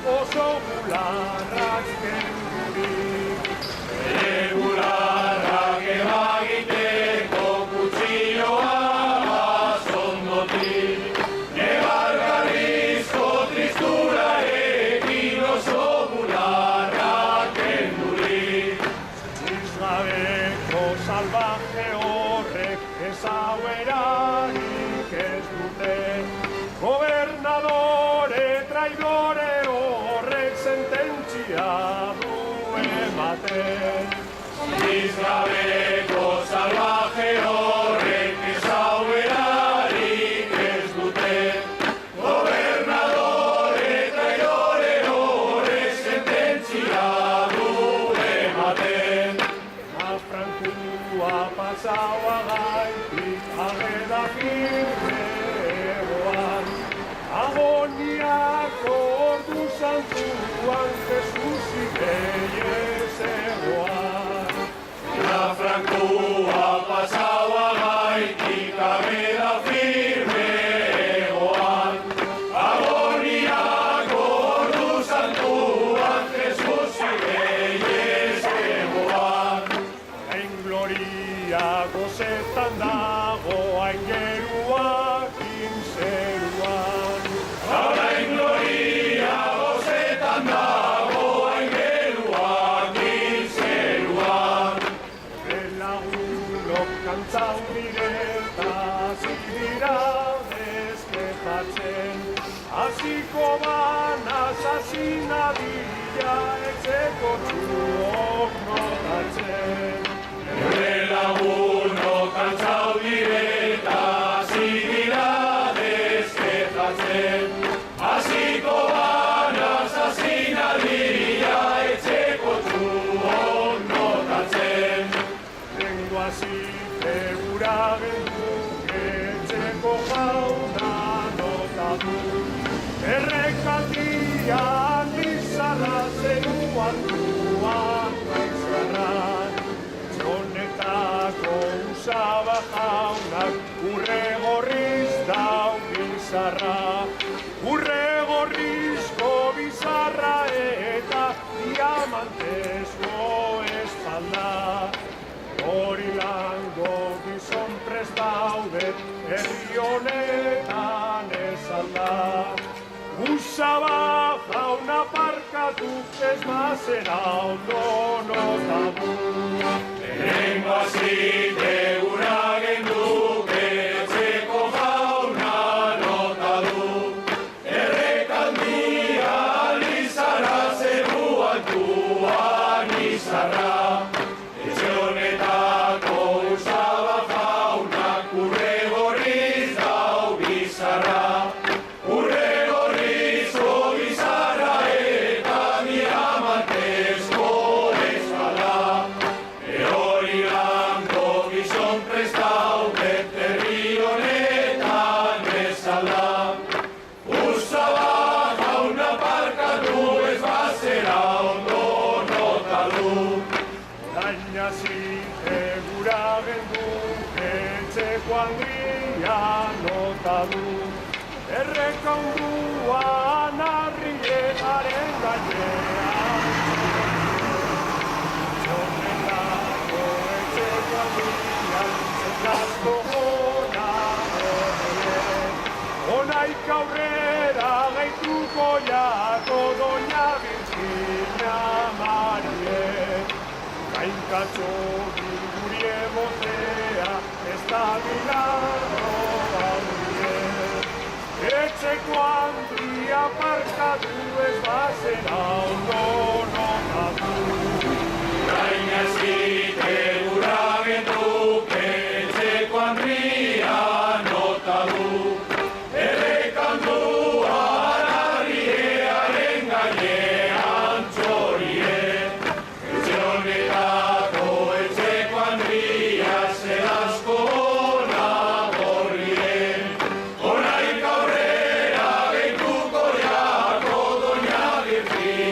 oso bularrak kendurik. Bularrak emagiteko kutsilloa basondotik, nebargarrizko tristurarekin oso bularrak kendurik. Zizgabeko salvaje horrek ez hau erarik ez dute, gobernadore traidore horrek sententzia du ematen. Zizgabeko salvaje horrek ez hau erarik ez dute, gobernadore traidore horrek sententzia du ematen. Frankua pasaua gaitik ageda firmeoan, agoniako ordu santuan Jesusik eiez egoan. Frankua pasaua gaitik ageda firmeoan, agoniako ordu santuan Jesusik eiez egoan. Gloria gozetan dago aingeruak inzeruan. Orain gloria gozetan dago aingeruak inzeruan. Belagunok kantzau direta zidira dezkepatzen, hasiko banaz asinadila etzeko txuok notatzen. Lagunok kantzau direta zidira dezketatzen, hasiko banaz asinadila etzeko txuok notatzen. Lengua zite gura genduk etxeko jauna notatu, errekaldian izarra zeruan duan baizarran. Honetako usaba jaunak urre gorriz dau bizarra, urre gorrizko bizarra eta diamantezko espalda. Hori lango gizon prest daude herri honetan ez alda. Usaba jauna parkatu ez mazera ondo notatu. Lengua zite gura genduk etxeko jauna nota du, errekaldia izarra zeruan duan izarra. Etxe honetako usaba jaunak urre gorriz dau bizarra, urre gorrizko bizarra eta diamantezko espalda. Hori lango gizon prest daude herri honetan bezala. Usaba jauna parkatu ez bazera ondo nota du. Baina zite gura genduk etxeko handia nota du, errekonduan harrietaren gainean. Zonetako etxeko handian zetazko gona horien, onaik aurrera gaituko jako doña Virginia Marien. Gainkatxo gurie botea ez da milagro haurien. Etxeko handia parkatu ez bazera ondo notatu. Gaina zite gura genduk etxeko handia nota du, errekanduan harriearen gainean txorien. Etxe honetako etxeko handia zedazko ona gorrien, onaik aurrera gehituko jako doña Virginia.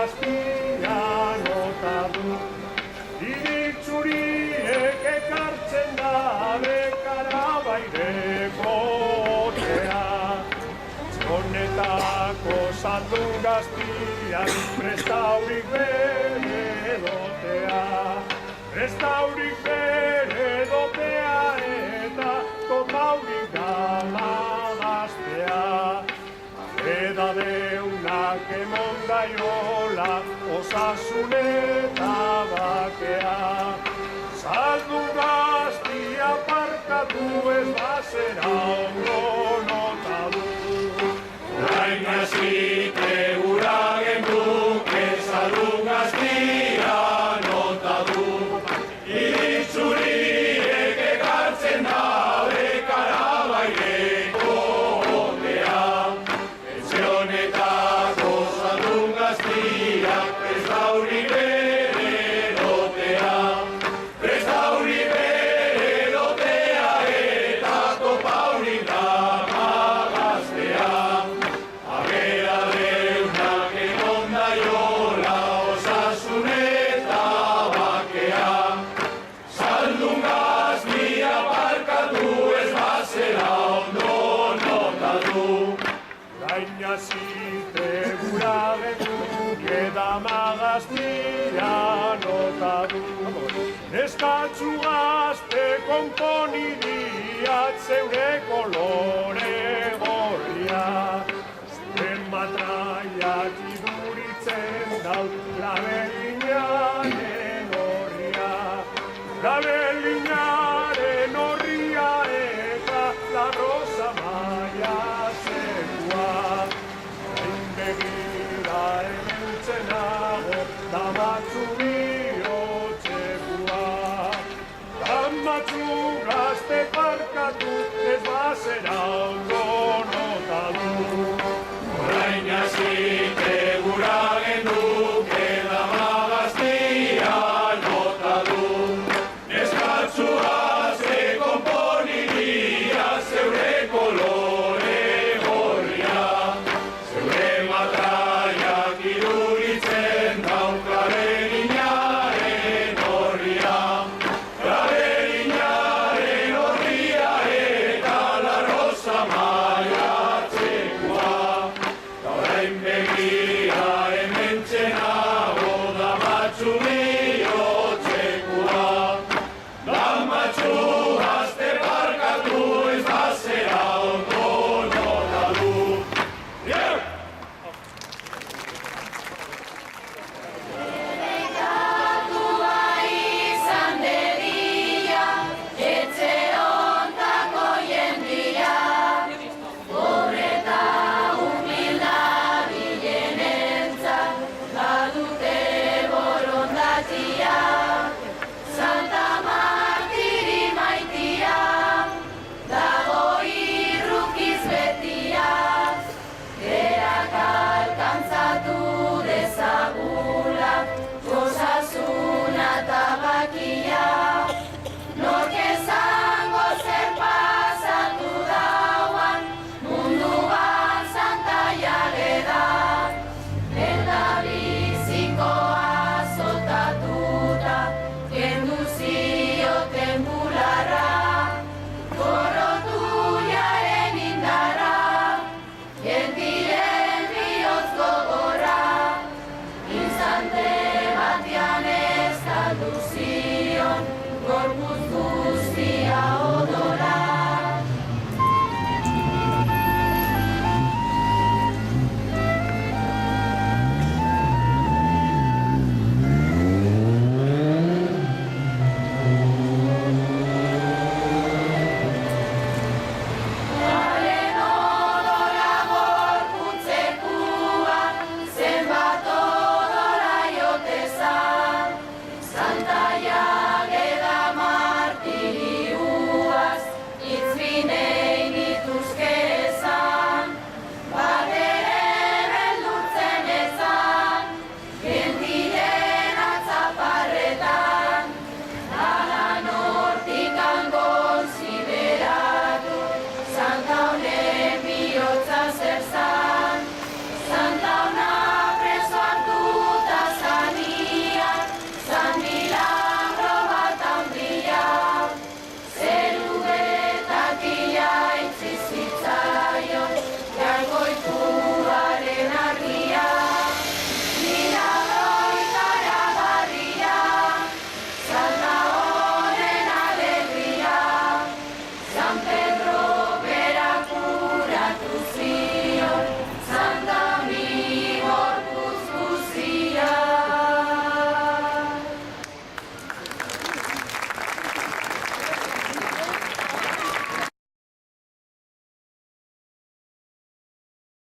gaztia nota du. Iritzuriek ekartzen dabe Karabaireko otea. Honetako zaldun gaztian prestaurik bere dotea. Prestaurik bere dotea eta totaurik gala gaztea. Eda deunak emondaiola osasun eta bakea. Zaldun gaztia parkatu ez bazera ondo nota du. Orain hasite gura genuke zaldun gaztia nota du. Iritzuriek ekartzen dabe Karabaireko otea. Etxe honetako zaldun gaztiak prestaurik bere dotea. Prestaurik bere dotea eta topaurik dama gaztea. Agera deunak emondaiola osasun eta bakea. Zaldun gaztia parkatu ez bazera ondo nota du. Gaina zite gura genuke dama gaztia nota du. Neskatzu gazte konponidiat zeure